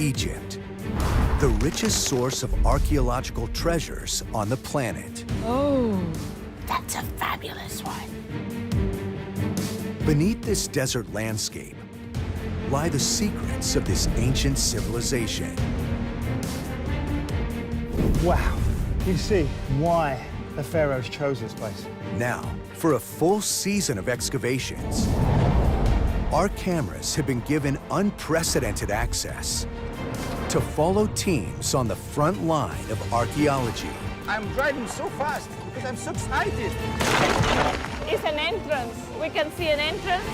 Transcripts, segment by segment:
Egypt, the richest source of archaeological treasures on the planet. Oh, That's a fabulous one. Beneath this desert landscape lie the secrets of this ancient civilization. Wow, you see why the pharaohs chose this place. Now, for a full season of excavations, our cameras have been given unprecedented access to follow teams on the front line of archaeology. I'm driving so fast because I'm so excited. it's an entrance. We can see an entrance.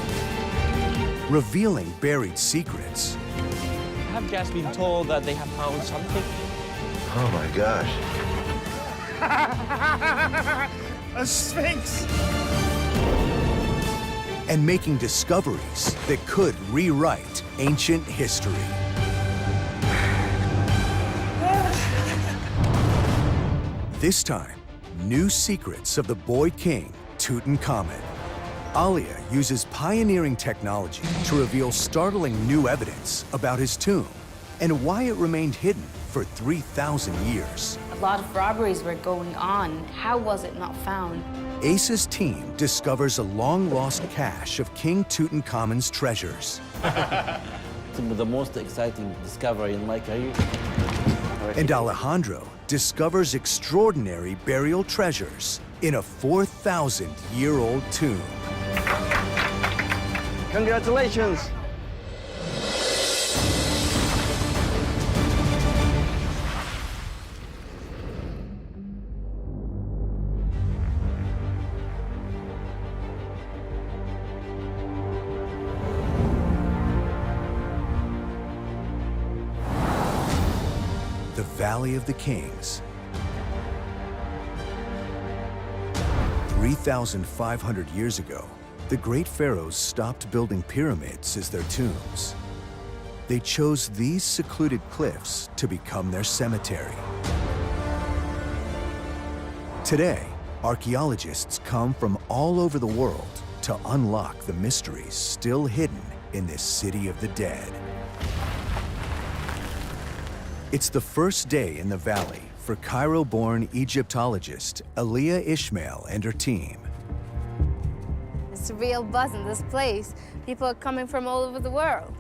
Revealing buried secrets, I have just been told that they have found something. Oh my gosh. A sphinx! and making discoveries that could rewrite ancient history. This time, new secrets of the boy king, Tutankhamun. Alia uses pioneering technology to reveal startling new evidence about his tomb and why it remained hidden for 3,000 years. A lot of robberies were going on. How was it not found? Ace's team discovers a long-lost cache of King Tutankhamun's treasures. The most exciting discovery in my career. And Alejandro discovers extraordinary burial treasures in a 4,000-year-old tomb. Congratulations! The Valley of the Kings. 3,500 years ago, the great pharaohs stopped building pyramids as their tombs. They chose these secluded cliffs to become their cemetery. Today, archaeologists come from all over the world to unlock the mysteries still hidden in this city of the dead. It's the first day in the valley for Cairo-born Egyptologist Aliyah Ishmael and her team. It's a real buzz in this place. People are coming from all over the world.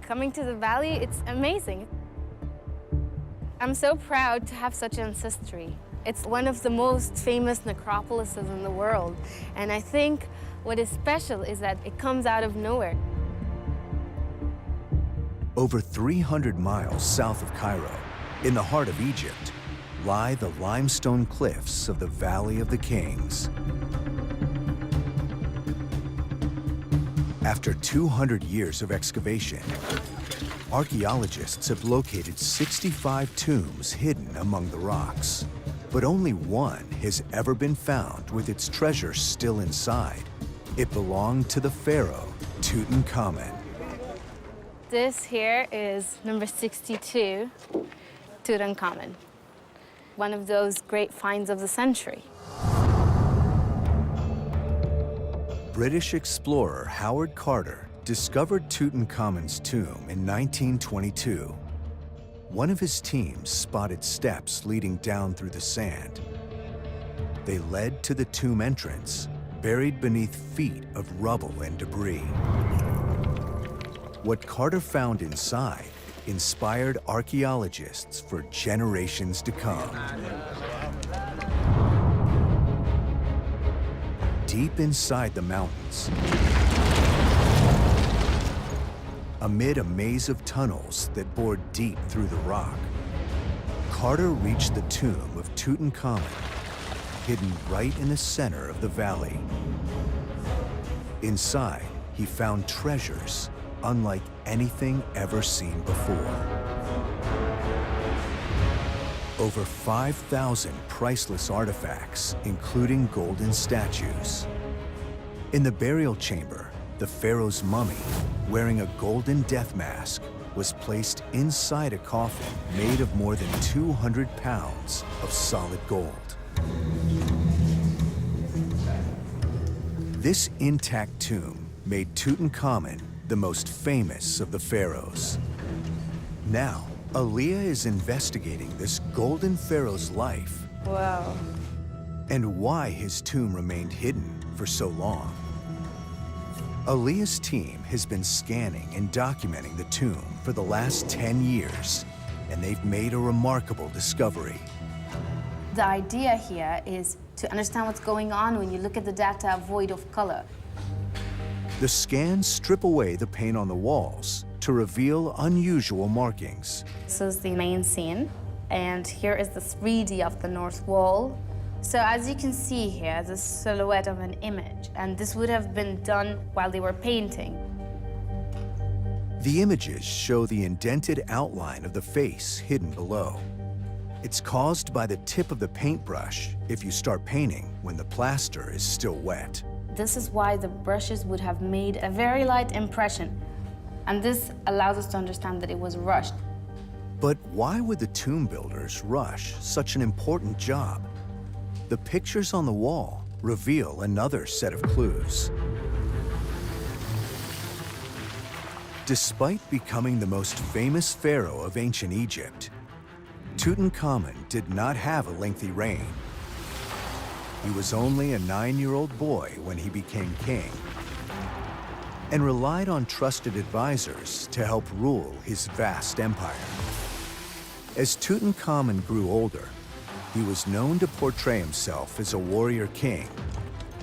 Coming to the valley, it's amazing. I'm so proud to have such ancestry. It's one of the most famous necropolises in the world. And I think what is special is that it comes out of nowhere. Over 300 miles south of Cairo, in the heart of Egypt, lie the limestone cliffs of the Valley of the Kings. After 200 years of excavation, archaeologists have located 65 tombs hidden among the rocks. But only one has ever been found with its treasure still inside. It belonged to the pharaoh, Tutankhamun. This here is number 62, Tutankhamun. One of those great finds of the century. British explorer Howard Carter discovered Tutankhamun's tomb in 1922. One of his teams spotted steps leading down through the sand. They led to the tomb entrance, buried beneath feet of rubble and debris. What Carter found inside inspired archaeologists for generations to come. Deep inside the mountains, amid a maze of tunnels that bored deep through the rock, Carter reached the tomb of Tutankhamun, hidden right in the center of the valley. Inside, he found treasures unlike anything ever seen before. Over 5,000 priceless artifacts, including golden statues. In the burial chamber, the pharaoh's mummy, wearing a golden death mask, was placed inside a coffin made of more than 200 pounds of solid gold. This intact tomb made Tutankhamun the most famous of the pharaohs. Now, Aliyah is investigating this golden pharaoh's life Wow. and why his tomb remained hidden for so long. Aliyah's team has been scanning and documenting the tomb for the last 10 years, and they've made a remarkable discovery. The idea here is to understand what's going on when you look at the data void of color. The scans strip away the paint on the walls to reveal unusual markings. This is the main scene, and here is the 3D of the north wall. So as you can see here, the silhouette of an image, and this would have been done while they were painting. The images show the indented outline of the face hidden below. It's caused by the tip of the paintbrush if you start painting when the plaster is still wet. This is why the brushes would have made a very light impression, and this allows us to understand that it was rushed. But why would the tomb builders rush such an important job? The pictures on the wall reveal another set of clues. Despite becoming the most famous pharaoh of ancient Egypt, Tutankhamun did not have a lengthy reign. He was only a 9-year-old boy when he became king and relied on trusted advisors to help rule his vast empire. As Tutankhamun grew older, he was known to portray himself as a warrior king,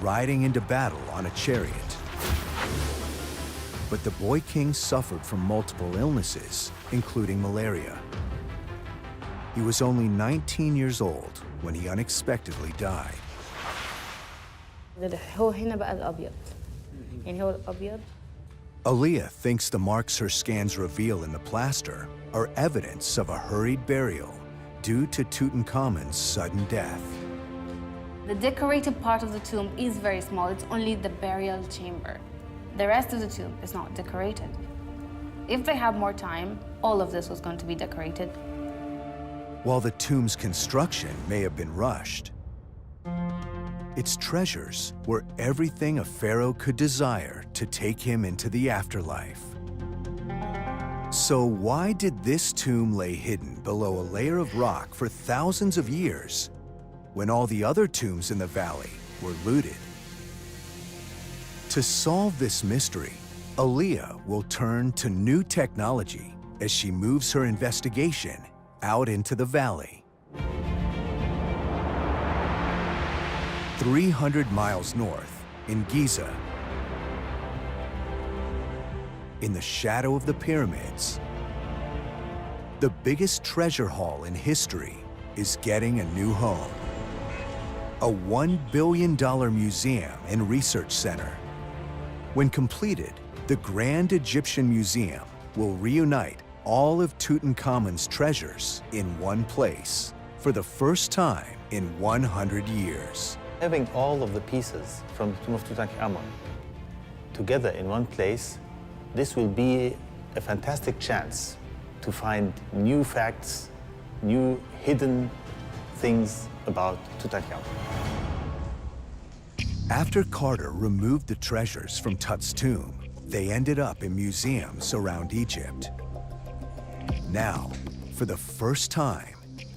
riding into battle on a chariot. But the boy king suffered from multiple illnesses, including malaria. He was only 19 years old when he unexpectedly died. هو هنا بقى الأبيض. يعني هو الأبيض. Aliyah thinks the marks her scans reveal in the plaster are evidence of a hurried burial due to Tutankhamun's sudden death. The decorated part of the tomb is very small. It's only the burial chamber. The rest of the tomb is not decorated. If they had more time, all of this was going to be decorated. While the tomb's construction may have been rushed, its treasures were everything a pharaoh could desire to take him into the afterlife. So why did this tomb lay hidden below a layer of rock for thousands of years when all the other tombs in the valley were looted? To solve this mystery, Aliyah will turn to new technology as she moves her investigation out into the valley. 300 miles north, in Giza, in the shadow of the pyramids, the biggest treasure haul in history is getting a new home. A $1 billion museum and research center. When completed, the Grand Egyptian Museum will reunite all of Tutankhamun's treasures in one place for the first time in 100 years. Having all of the pieces from the tomb of Tutankhamun together in one place, this will be a fantastic chance to find new facts, new hidden things about Tutankhamun. After Carter removed the treasures from Tut's tomb, they ended up in museums around Egypt. Now, for the first time,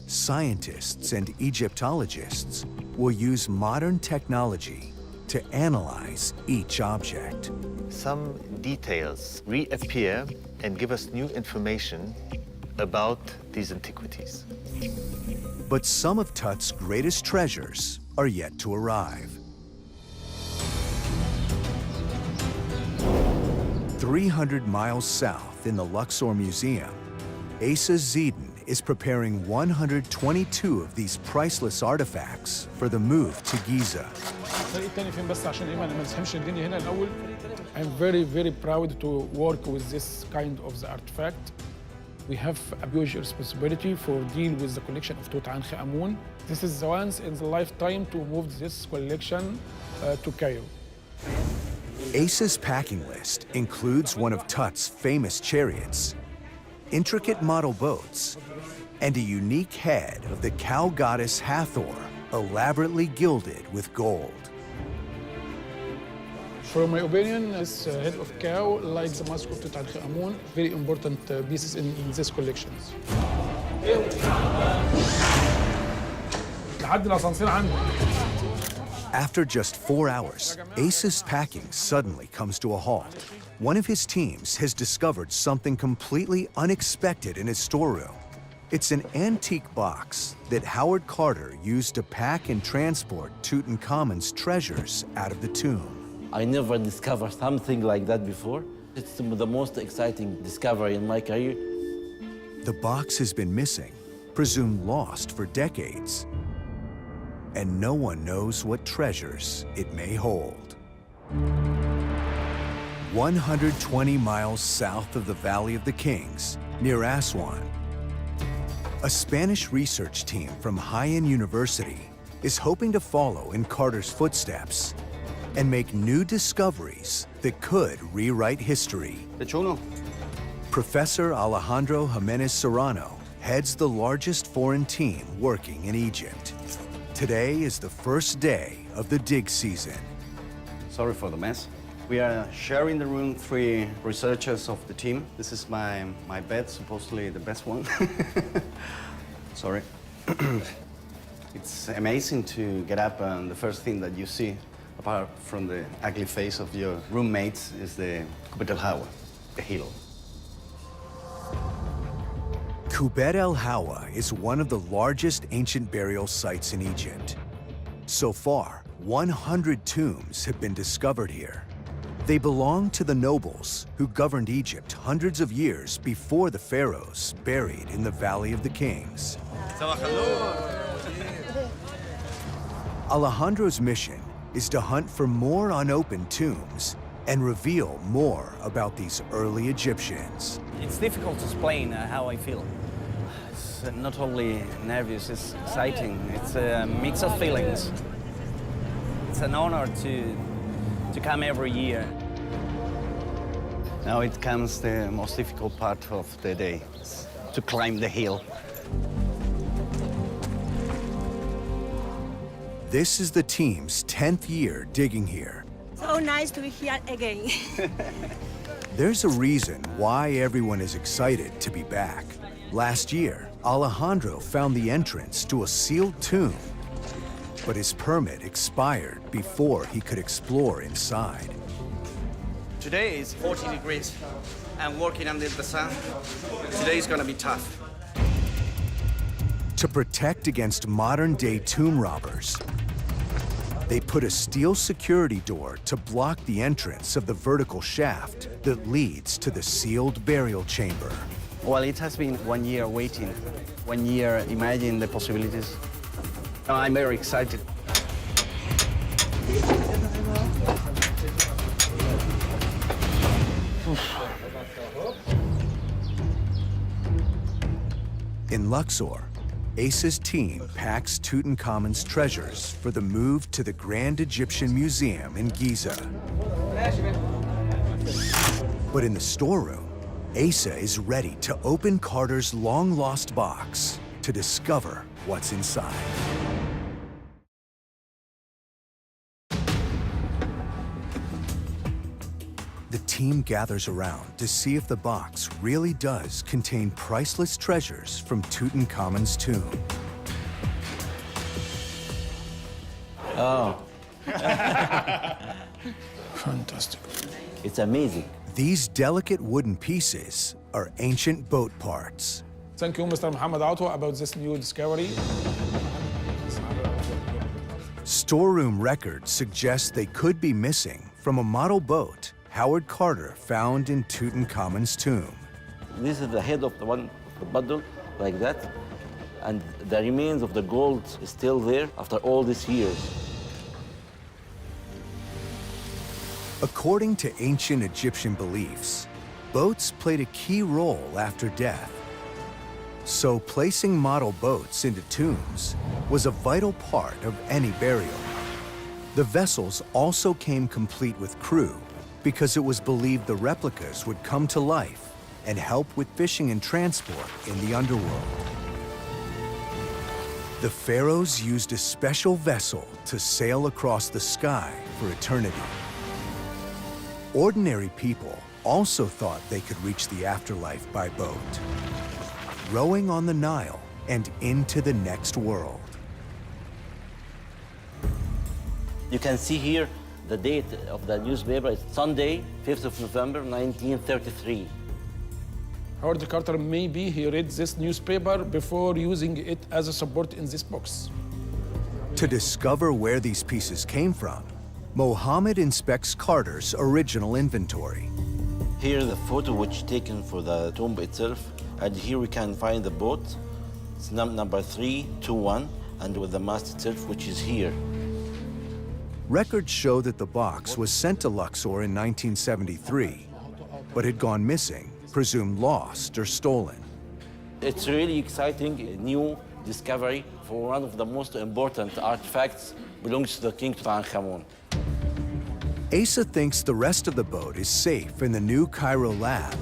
scientists and Egyptologists will use modern technology to analyze each object. Some details reappear and give us new information about these antiquities. But some of Tut's greatest treasures are yet to arrive. 300 miles south in the Luxor Museum, Asa Zedin is preparing 122 of these priceless artifacts for the move to Giza. I'm very, very proud to work with this kind of the artifact. We have a huge responsibility for dealing with the collection of Tutankhamun. This is the once in the lifetime to move this collection to Cairo. Asa's packing list includes one of Tut's famous chariots, intricate model boats, and a unique head of the cow goddess Hathor, elaborately gilded with gold. From my opinion, this head of cow, like the mask of Tutankhamun, very important pieces in this collection. After just 4 hours, Ace's packing suddenly comes to a halt. One of his teams has discovered something completely unexpected in his storeroom. It's an antique box that Howard Carter used to pack and transport Tutankhamun's treasures out of the tomb. I never discovered something like that before. It's the most exciting discovery in my career. The box has been missing, presumed lost for decades, and no one knows what treasures it may hold. 120 miles south of the Valley of the Kings, near Aswan, a Spanish research team from Haiyan University is hoping to follow in Carter's footsteps and make new discoveries that could rewrite history. Professor Alejandro Jimenez Serrano heads the largest foreign team working in Egypt. Today is the first day of the dig season. Sorry for the mess. We are sharing the room, 3 researchers of the team. This is my bed, supposedly the best one. Sorry. It's amazing to get up and the first thing that you see, apart from the ugly face of your roommates, is the Kubet el-Hawa, the hill. Kubet el-Hawa is one of the largest ancient burial sites in Egypt. So far, 100 tombs have been discovered here. They belong to the nobles who governed Egypt hundreds of years before the pharaohs buried in the Valley of the Kings. Alejandro's mission is to hunt for more unopened tombs and reveal more about these early Egyptians. It's difficult to explain how I feel. It's not only nervous, it's exciting. It's a mix of feelings. It's an honor to come every year. Now it comes the most difficult part of the day, to climb the hill. This is the team's 10th year digging here. So nice to be here again. There's a reason why everyone is excited to be back. Last year, Alejandro found the entrance to a sealed tomb, but his permit expired before he could explore inside. Today is 40 degrees. I'm working under the sun. Today is gonna be tough. To protect against modern-day tomb robbers, they put a steel security door to block the entrance of the vertical shaft that leads to the sealed burial chamber. Well, it has been 1 year waiting. 1 year imagining the possibilities. I'm very excited. In Luxor, Ace's team packs Tutankhamun's treasures for the move to the Grand Egyptian Museum in Giza. But in the storeroom, Asa is ready to open Carter's long-lost box to discover what's inside. The team gathers around to see if the box really does contain priceless treasures from Tutankhamun's tomb. Oh. Fantastic. It's amazing. These delicate wooden pieces are ancient boat parts. Thank you, Mr. Muhammad Atwa, about this new discovery. Storeroom records suggest they could be missing from a model boat Howard Carter found in Tutankhamun's tomb. This is the head of the bundle, like that. And the remains of the gold is still there after all these years. According to ancient Egyptian beliefs, boats played a key role after death. So placing model boats into tombs was a vital part of any burial. The vessels also came complete with crew because it was believed the replicas would come to life and help with fishing and transport in the underworld. The pharaohs used a special vessel to sail across the sky for eternity. ordinary people also thought they could reach the afterlife by boat, rowing on the Nile and into the next world. You can see here the date of the newspaper. It's Sunday, 5th of November, 1933. Howard Carter, maybe he read this newspaper before using it as a support in this box. To discover where these pieces came from, Mohammed inspects Carter's original inventory. Here the photo which taken for the tomb itself, and here we can find the boat. It's number 321, and with the mast itself, which is here. Records show that the box was sent to Luxor in 1973, but had gone missing, presumed lost or stolen. It's really exciting, a new discovery for one of the most important artifacts belongs to the King Tutankhamun. Asa thinks the rest of the boat is safe in the new Cairo lab,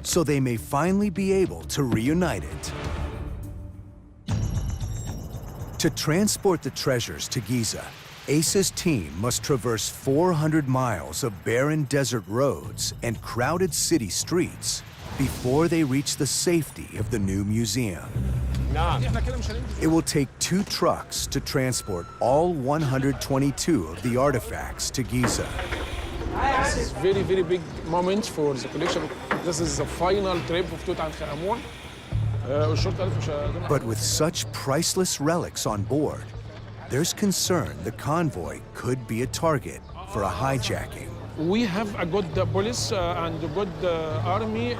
so they may finally be able to reunite it. To transport the treasures to Giza, Asa's team must traverse 400 miles of barren desert roads and crowded city streets before they reach the safety of the new museum. It will take 2 trucks to transport all 122 of the artifacts to Giza. It's a very, very big moment for the collection. This is the final trip of Tutankhamun. But with such priceless relics on board, there's concern the convoy could be a target for a hijacking. We have a good police and a good army.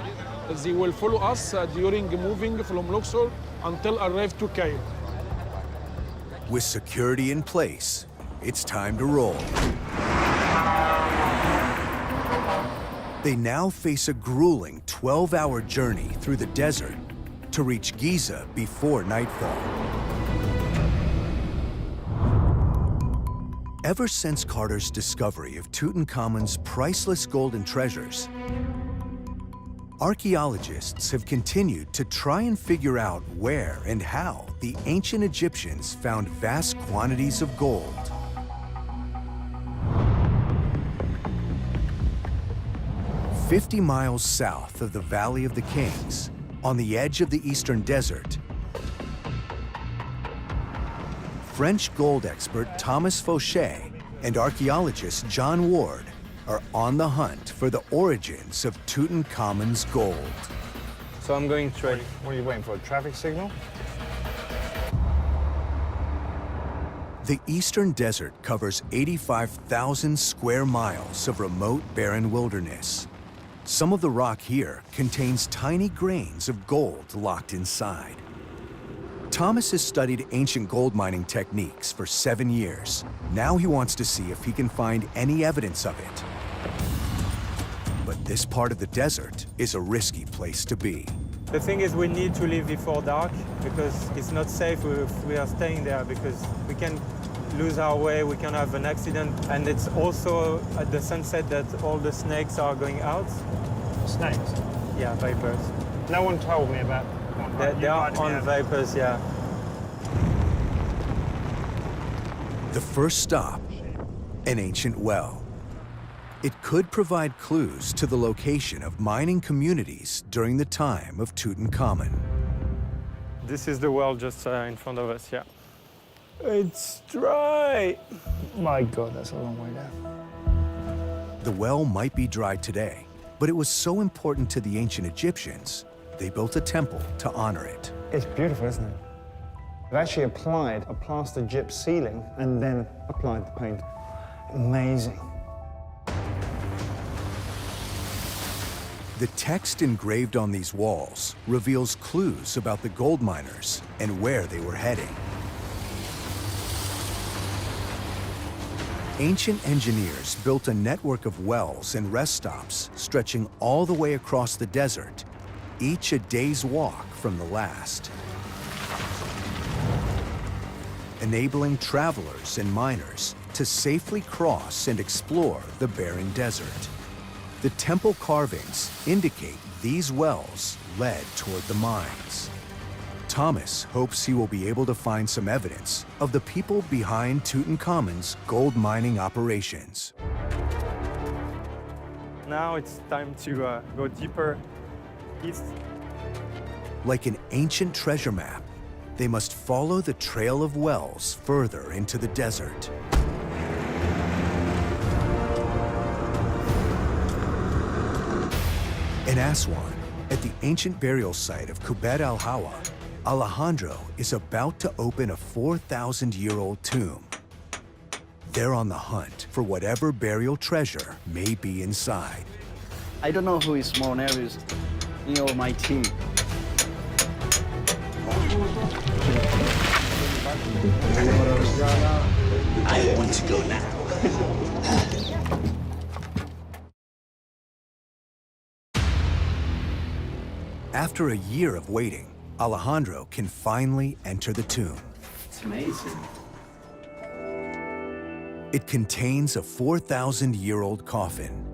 They will follow us during moving from Luxor until arrive to Cairo. With security in place, it's time to roll. They now face a grueling 12-hour journey through the desert to reach Giza before nightfall. Ever since Carter's discovery of Tutankhamun's priceless golden treasures, archaeologists have continued to try and figure out where and how the ancient Egyptians found vast quantities of gold. "50 miles south of the Valley of the Kings, on the edge of the eastern desert, French gold expert Thomas Fauché and archaeologist John Ward are on the hunt for the origins of Tutankhamun's gold. So I'm going straight. What are you waiting for, a traffic signal? The eastern desert covers 85,000 square miles of remote, barren wilderness. Some of the rock here contains tiny grains of gold locked inside. Thomas has studied ancient gold mining techniques for 7 years. Now he wants to see if he can find any evidence of it. But this part of the desert is a risky place to be. The thing is, we need to leave before dark because it's not safe if we are staying there, because we can lose our way, we can have an accident, and it's also at the sunset that all the snakes are going out. Snakes? Yeah, vipers. No one told me about. They are on vipers, yeah. The first stop, an ancient well. It could provide clues to the location of mining communities during the time of Tutankhamun. This is the well just in front of us, yeah. It's dry. My God, that's a long way down. The well might be dry today, but it was so important to the ancient Egyptians, they built a temple to honor it. It's beautiful, isn't it? They've actually applied a plaster gyp ceiling and then applied the paint. Amazing. The text engraved on these walls reveals clues about the gold miners and where they were heading. Ancient engineers built a network of wells and rest stops stretching all the way across the desert, each a day's walk from the last, enabling travelers and miners to safely cross and explore the barren desert. The temple carvings indicate these wells led toward the mines. Thomas hopes he will be able to find some evidence of the people behind Tutankhamun's gold mining operations. Now it's time to go deeper east. Like an ancient treasure map, they must follow the trail of wells further into the desert. In Aswan, at the ancient burial site of Kubet al-Hawa, Alejandro is about to open a 4,000-year-old tomb. They're on the hunt for whatever burial treasure may be inside. I don't know who is more nervous, me or my team. I want to go now. After a year of waiting, Alejandro can finally enter the tomb. It's amazing. It contains a 4,000-year-old coffin.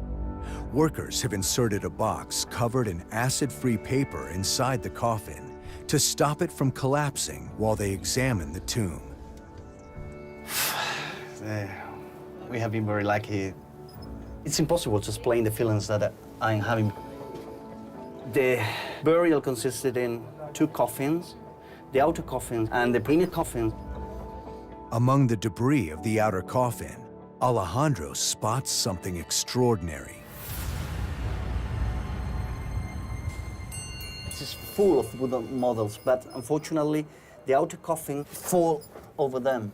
Workers have inserted a box covered in acid-free paper inside the coffin to stop it from collapsing while they examine the tomb. We have been very lucky. It's impossible to explain the feelings that I'm having. The burial consisted in 2 coffins, the outer coffin and the inner coffin. Among the debris of the outer coffin, Alejandro spots something extraordinary. It is full of wooden models, but unfortunately, the outer coffin fall over them.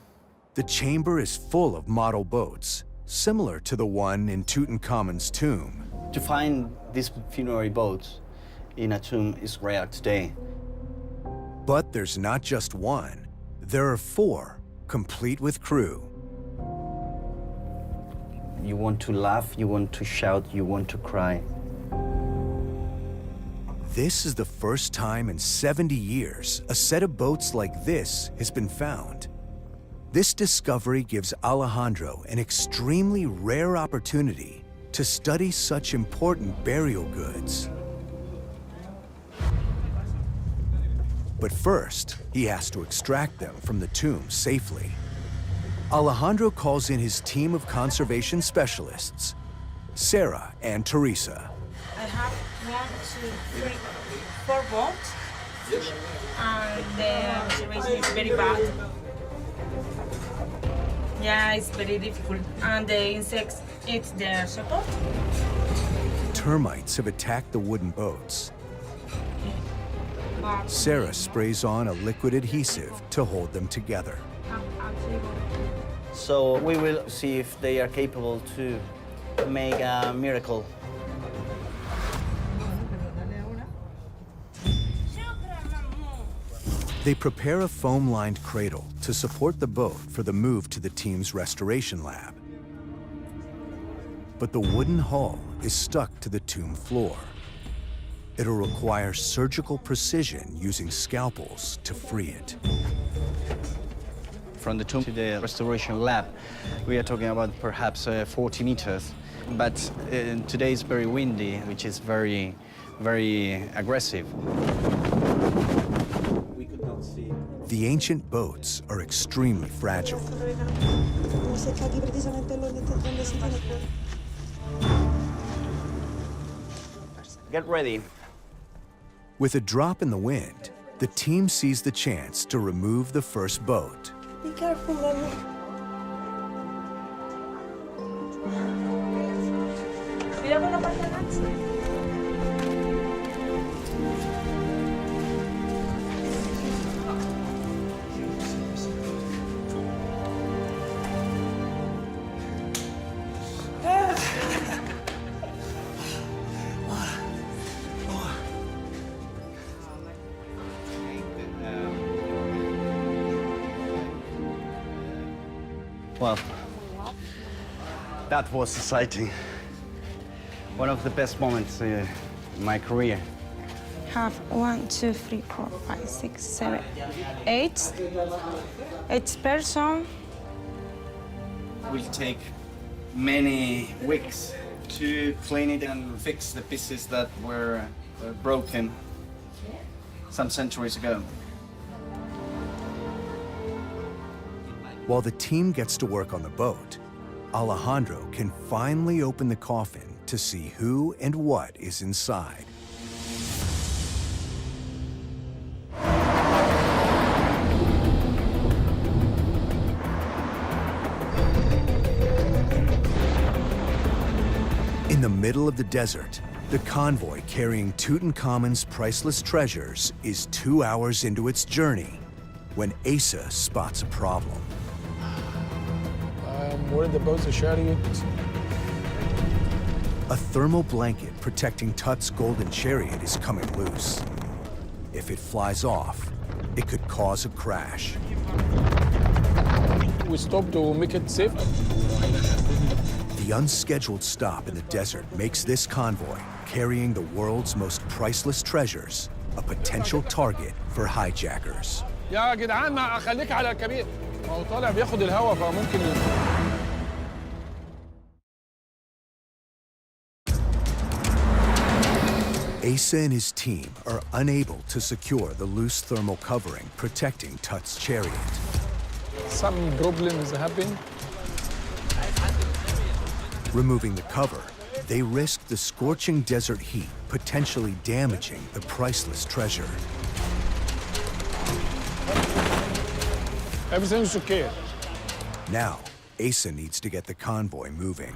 The chamber is full of model boats, similar to the one in Tutankhamun's tomb. To find these funerary boats in a tomb is rare today. But there's not just one. There are 4, complete with crew. You want to laugh, you want to shout, you want to cry. This is the first time in 70 years a set of boats like this has been found. This discovery gives Alejandro an extremely rare opportunity to study such important burial goods. But first, he has to extract them from the tomb safely. Alejandro calls in his team of conservation specialists, Sarah and Teresa. I have 1, 2, 3, 4 boats, and the observation is very bad. Yeah, it's very difficult, and the insects eat their support. Termites have attacked the wooden boats. Sarah sprays on a liquid adhesive to hold them together. So we will see if they are capable to make a miracle. They prepare a foam-lined cradle to support the boat for the move to the team's restoration lab. But the wooden hull is stuck to the tomb floor. It'll require surgical precision using scalpels to free it. From the tomb to the restoration lab, we are talking about perhaps 40 meters. But today is very windy, which is very, very aggressive. We could not see. The ancient boats are extremely fragile. Get ready. With a drop in the wind, the team sees the chance to remove the first boat. Be careful, Mama. Cuidado con la parte de adelante. Well, that was exciting. One of the best moments in my career. Have 1, 2, 3, 4, 5, 6, 7, 8. 8 person. Will take many weeks to clean it and fix the pieces that were broken some centuries ago. While the team gets to work on the boat, Alejandro can finally open the coffin to see who and what is inside. In the middle of the desert, the convoy carrying Tutankhamun's priceless treasures is 2 hours into its journey when Asa spots a problem. I'm worried about the chariot. A thermal blanket protecting Tut's golden chariot is coming loose. If it flies off, it could cause a crash. We stop to make it safe. The unscheduled stop in the desert makes this convoy, carrying the world's most priceless treasures, a potential target for hijackers. يا جدعان ما خليك على الكبير. ما هو طالع بياخد الهواء فممكن Asa and his team are unable to secure the loose thermal covering protecting Tut's chariot. some problems happen. Removing the cover, they risk the scorching desert heat potentially damaging the priceless treasure. Everything's okay. Now, Asa needs to get the convoy moving.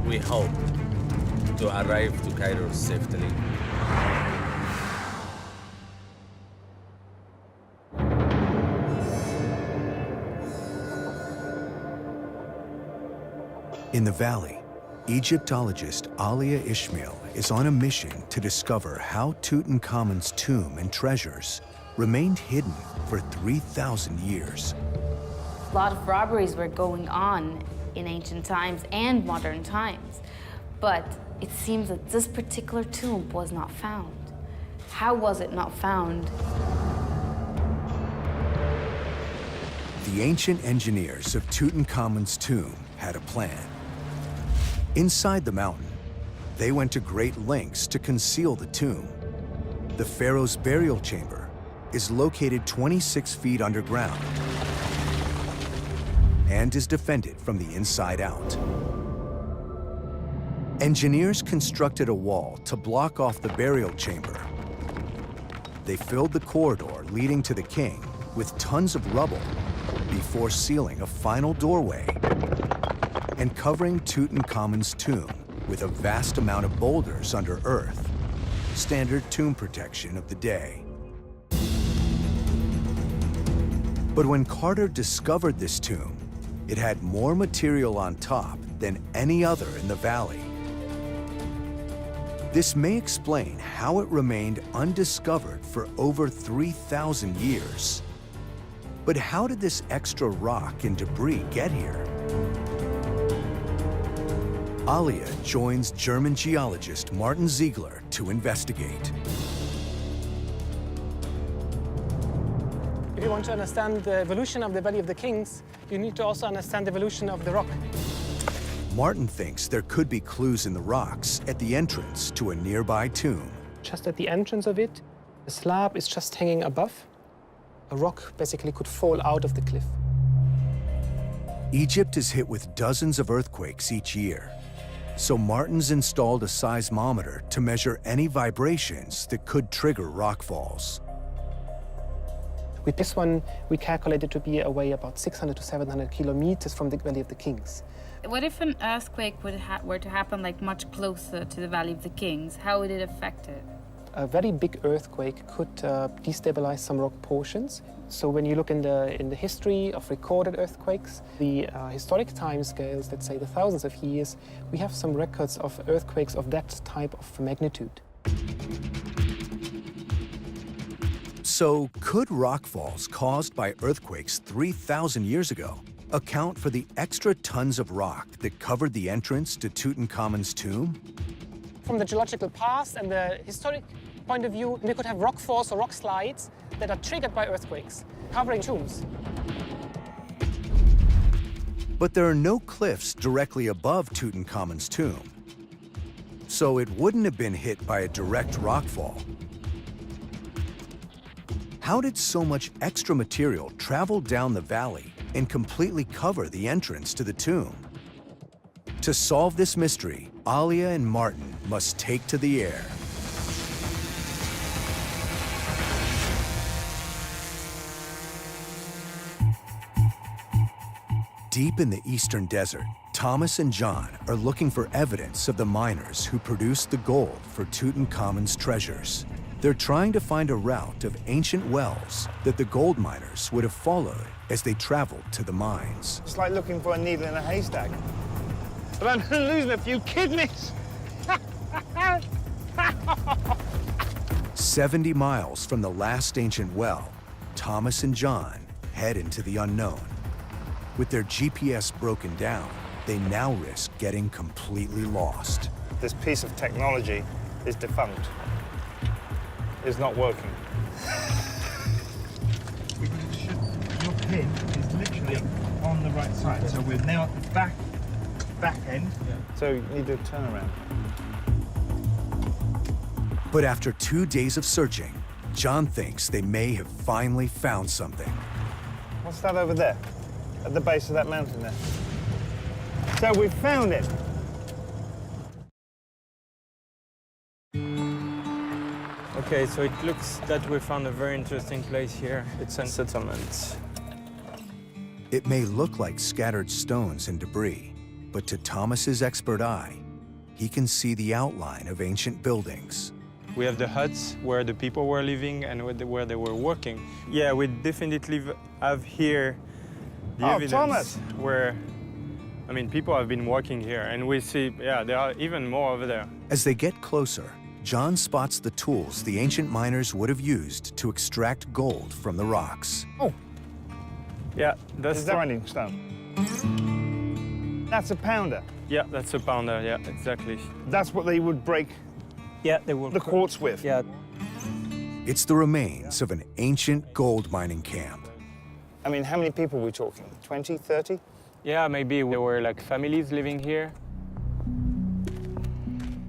We hope to arrive to Cairo safely. In the valley, Egyptologist Alia Ishmael is on a mission to discover how Tutankhamun's tomb and treasures remained hidden for 3,000 years. A lot of robberies were going on in ancient times and modern times, but it seems that this particular tomb was not found. How was it not found? The ancient engineers of Tutankhamun's tomb had a plan. Inside the mountain, they went to great lengths to conceal the tomb. The Pharaoh's burial chamber is located 26 feet underground and is defended from the inside out. Engineers constructed a wall to block off the burial chamber. They filled the corridor leading to the king with tons of rubble before sealing a final doorway and covering Tutankhamun's tomb with a vast amount of boulders under earth, standard tomb protection of the day. But when Carter discovered this tomb, it had more material on top than any other in the valley. This may explain how it remained undiscovered for over 3,000 years. But how did this extra rock and debris get here? Alia joins German geologist Martin Ziegler to investigate. If you want to understand the evolution of the Valley of the Kings, you need to also understand the evolution of the rock. Martin thinks there could be clues in the rocks at the entrance to a nearby tomb. Just at the entrance of it, the slab is just hanging above. A rock basically could fall out of the cliff. Egypt is hit with dozens of earthquakes each year. So Martin's installed a seismometer to measure any vibrations that could trigger rockfalls. With this one, we calculated to be away about 600 to 700 kilometers from the Valley of the Kings. What if an earthquake were to happen like much closer to the Valley of the Kings? How would it affect it? A very big earthquake could destabilize some rock portions. So when you look in the history of recorded earthquakes, the historic timescales, let's say the thousands of years, we have some records of earthquakes of that type of magnitude. So could rockfalls caused by earthquakes 3,000 years ago account for the extra tons of rock that covered the entrance to Tutankhamun's tomb? From the geological past and the historic point of view, we could have rock falls or rock slides that are triggered by earthquakes, covering tombs. But there are no cliffs directly above Tutankhamun's tomb. So it wouldn't have been hit by a direct rockfall. How did so much extra material travel down the valley and completely cover the entrance to the tomb? To solve this mystery, Alia and Martin must take to the air. Deep in the eastern desert, Thomas and John are looking for evidence of the miners who produced the gold for Tutankhamun's treasures. They're trying to find a route of ancient wells that the gold miners would have followed as they traveled to the mines. It's like looking for a needle in a haystack. But I'm losing a few kidneys. 70 miles from the last ancient well, Thomas and John head into the unknown. With their GPS broken down, they now risk getting completely lost. This piece of technology is defunct. It's not working. Your pin is literally on the right side, so we're now at the back end. So you need to turn around. But after 2 days of searching, John thinks they may have finally found something. What's that over there? At the base of that mountain there. So we found it. Okay, so it looks that we found a very interesting place here. It's a settlement. It may look like scattered stones and debris, but to Thomas's expert eye, he can see the outline of ancient buildings. We have the huts where the people were living and where they were working. Yeah, we definitely have here the evidence Thomas. where, I mean, people have been working here, and we see, yeah, there are even more over there. As they get closer, John spots the tools the ancient miners would have used to extract gold from the rocks. Oh. Yeah, that's the grinding stone. That's a pounder. Yeah, that's a pounder, yeah, exactly. That's what they would break they will the quartz with. Yeah. It's the remains of an ancient gold mining camp. I mean, how many people are we talking? 20, 30? Yeah, maybe there were like families living here.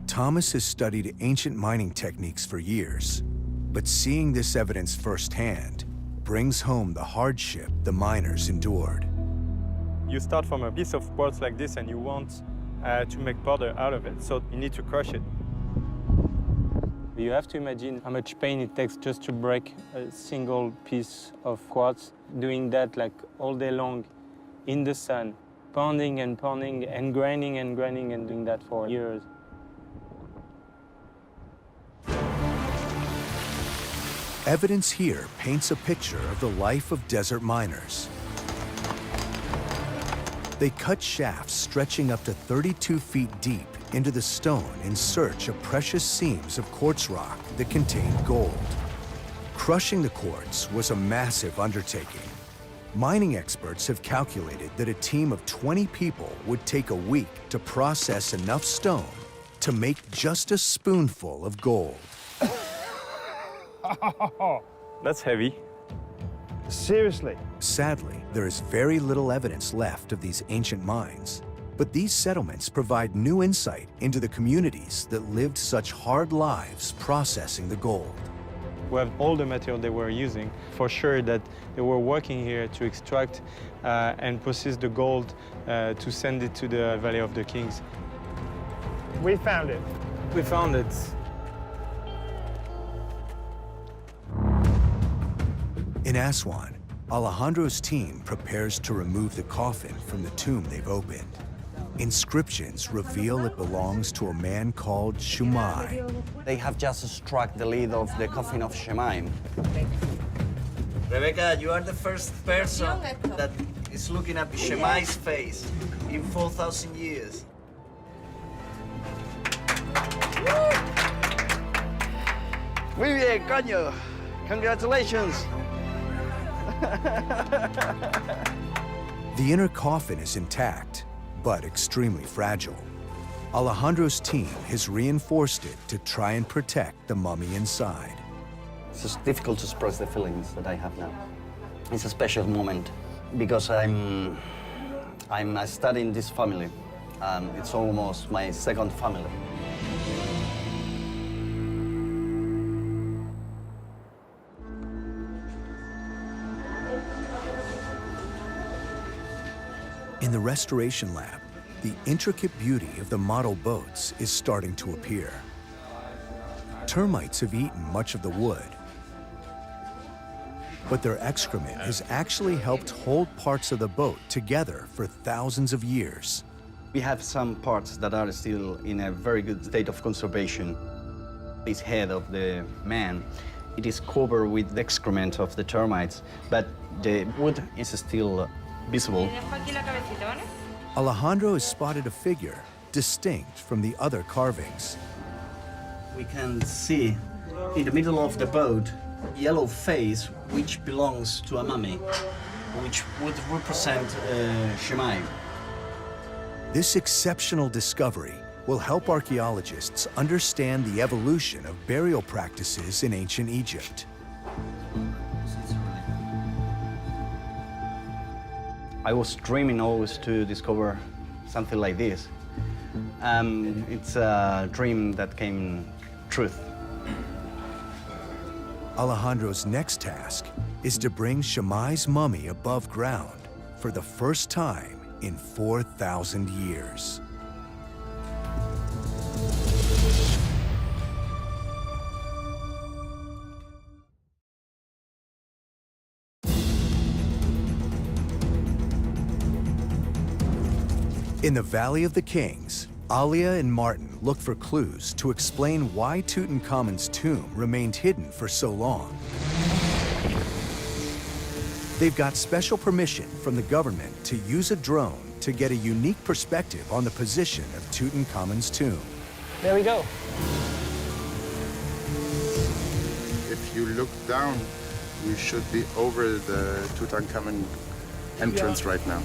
Thomas has studied ancient mining techniques for years, but seeing this evidence firsthand brings home the hardship the miners endured. You start from a piece of quartz like this and you want to make powder out of it, so you need to crush it. You have to imagine how much pain it takes just to break a single piece of quartz, doing that like all day long in the sun, pounding and pounding and grinding and grinding and doing that for years. Evidence here paints a picture of the life of desert miners. They cut shafts stretching up to 32 feet deep into the stone in search of precious seams of quartz rock that contained gold. Crushing the quartz was a massive undertaking. Mining experts have calculated that a team of 20 people would take a week to process enough stone to make just a spoonful of gold. That's heavy. Seriously? Sadly, there is very little evidence left of these ancient mines. But these settlements provide new insight into the communities that lived such hard lives processing the gold. We have all the material they were using. For sure that they were working here to extract and process the gold to send it to the Valley of the Kings. We found it. We found it. In Aswan, Alejandro's team prepares to remove the coffin from the tomb they've opened. Inscriptions reveal it belongs to a man called Shumai. They have just struck the lid of the coffin of Shemaim. Rebecca, you are the first person that is looking at Shemai's face in 4,000 years. Muy bien, coño. Congratulations. The inner coffin is intact, but extremely fragile. Alejandro's team has reinforced it to try and protect the mummy inside. It's just difficult to express the feelings that I have now. It's a special moment because I'm studying this family. It's almost my second family. In the restoration lab, the intricate beauty of the model boats is starting to appear. Termites have eaten much of the wood, but their excrement has actually helped hold parts of the boat together for thousands of years. We have some parts that are still in a very good state of conservation. This head of the man, it is covered with the excrement of the termites, but the wood is still visible. Alejandro has spotted a figure distinct from the other carvings. We can see in the middle of the boat yellow face, which belongs to a mummy, which would represent Shemai. This exceptional discovery will help archaeologists understand the evolution of burial practices in ancient Egypt. I was dreaming always to discover something like this. It's a dream that came truth. Alejandro's next task is to bring Shemai's mummy above ground for the first time in 4,000 years. In the Valley of the Kings, Alia and Martin look for clues to explain why Tutankhamun's tomb remained hidden for so long. They've got special permission from the government to use a drone to get a unique perspective on the position of Tutankhamun's tomb. There we go. If you look down, we should be over the Tutankhamun entrance right now.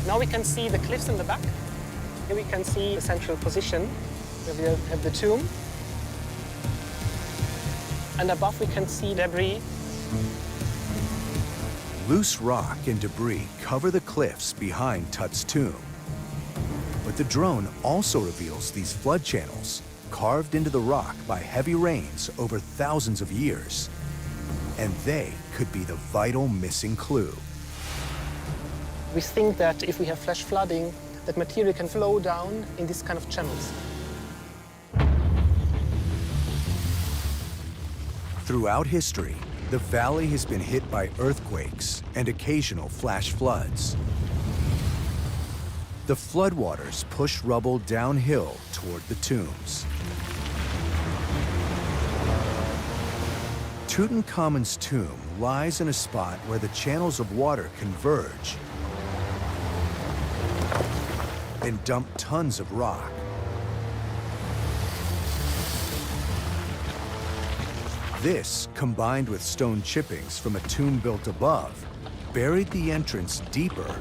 Now we can see the cliffs in the back. Here we can see the central position where we have the tomb. And above we can see debris. Loose rock and debris cover the cliffs behind Tut's tomb. But the drone also reveals these flood channels carved into the rock by heavy rains over thousands of years. And they could be the vital missing clue. We think that if we have flash flooding, that material can flow down in these kind of channels. Throughout history, the valley has been hit by earthquakes and occasional flash floods. The floodwaters push rubble downhill toward the tombs. Tutankhamun's tomb lies in a spot where the channels of water converge and dump tons of rock. This, combined with stone chippings from a tomb built above, buried the entrance deeper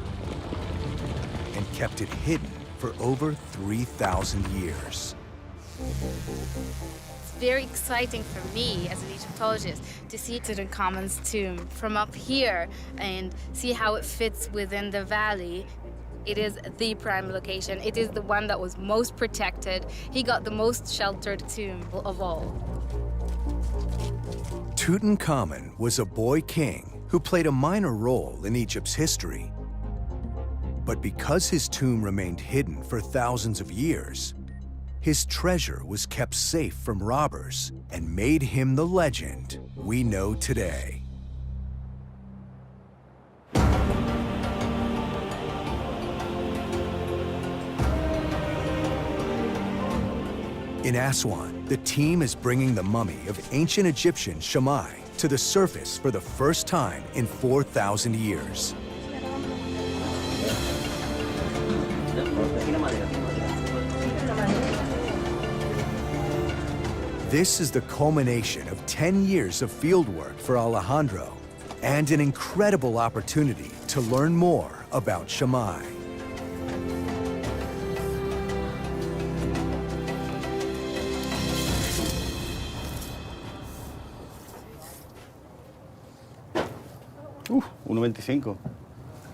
and kept it hidden for over 3,000 years. It's very exciting for me as an Egyptologist to see Tutankhamun's tomb from up here and see how it fits within the valley. It is the prime location. It is the one that was most protected. He got the most sheltered tomb of all. Tutankhamun was a boy king who played a minor role in Egypt's history. But because his tomb remained hidden for thousands of years, his treasure was kept safe from robbers and made him the legend we know today. In Aswan, the team is bringing the mummy of ancient Egyptian Shemai to the surface for the first time in 4,000 years. This is the culmination of 10 years of fieldwork for Alejandro and an incredible opportunity to learn more about Shemai. Ooh, 1.25,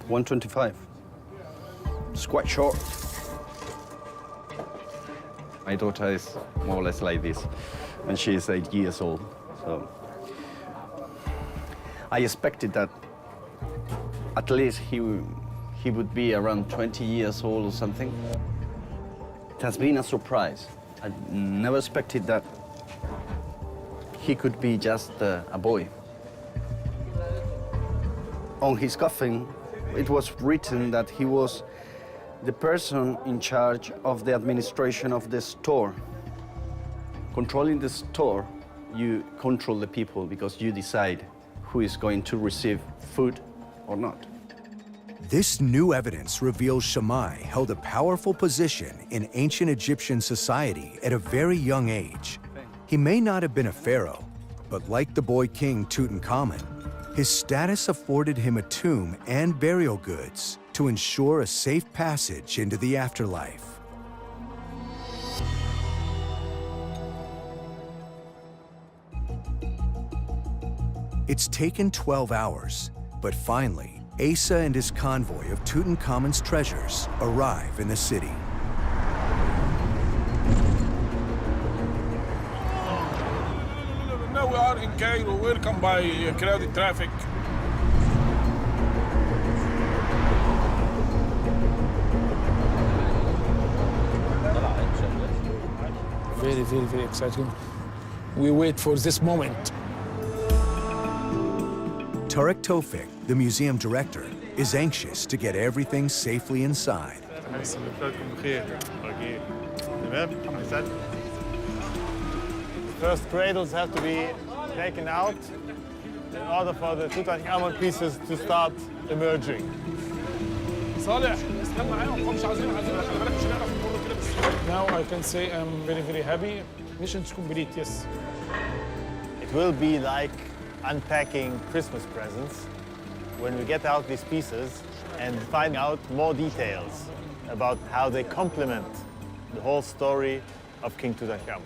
1.25. It's quite short. My daughter is more or less like this. when she is 8 years old. So I expected that at least he would be around 20 years old or something. It has been a surprise. I never expected that he could be just a boy. On his coffin, it was written that he was the person in charge of the administration of the store. Controlling the store, you control the people because you decide who is going to receive food or not. This new evidence reveals Shammai held a powerful position in ancient Egyptian society at a very young age. He may not have been a pharaoh, but like the boy king Tutankhamun, his status afforded him a tomb and burial goods to ensure a safe passage into the afterlife. It's taken 12 hours, but finally, Asa and his convoy of Tutankhamun's treasures arrive in the city. Now we are in Cairo, welcome by crowded traffic. Very, very, very exciting. We wait for this moment. Tarek Tofik, the museum director, is anxious to get everything safely inside. First cradles have to be taken out in order for the Tutankhamun pieces to start emerging. Now I can say I'm very, very happy. Mission's complete, yes. It will be like unpacking Christmas presents when we get out these pieces and find out more details about how they complement the whole story of King Tutankhamun.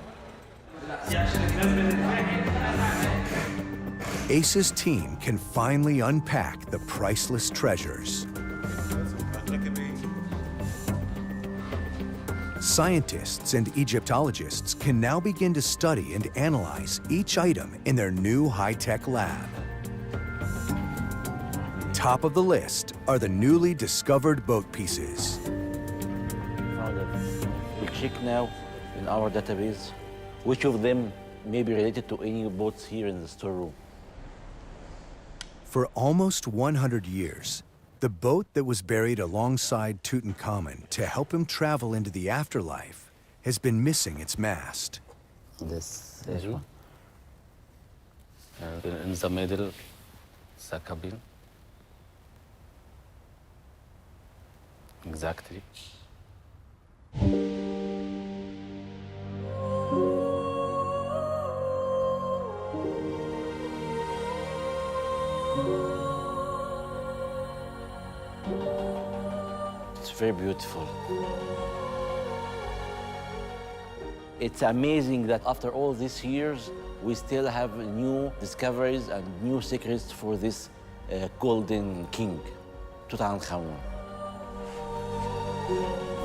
Asa's team can finally unpack the priceless treasures. Scientists and Egyptologists can now begin to study and analyze each item in their new high-tech lab. Top of the list are the newly discovered boat pieces. We check now in our database which of them may be related to any boats here in the storeroom. For almost 100 years, the boat that was buried alongside Tutankhamun to help him travel into the afterlife has been missing its mast. This one. And in the middle, the cabin. Exactly. It's very beautiful. It's amazing that after all these years, we still have new discoveries and new secrets for this golden king, Tutankhamun.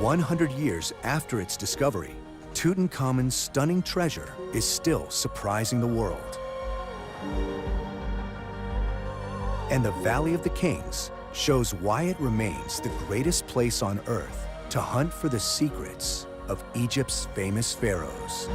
100 years after its discovery, Tutankhamun's stunning treasure is still surprising the world. And the Valley of the Kings shows why it remains the greatest place on earth to hunt for the secrets of Egypt's famous pharaohs.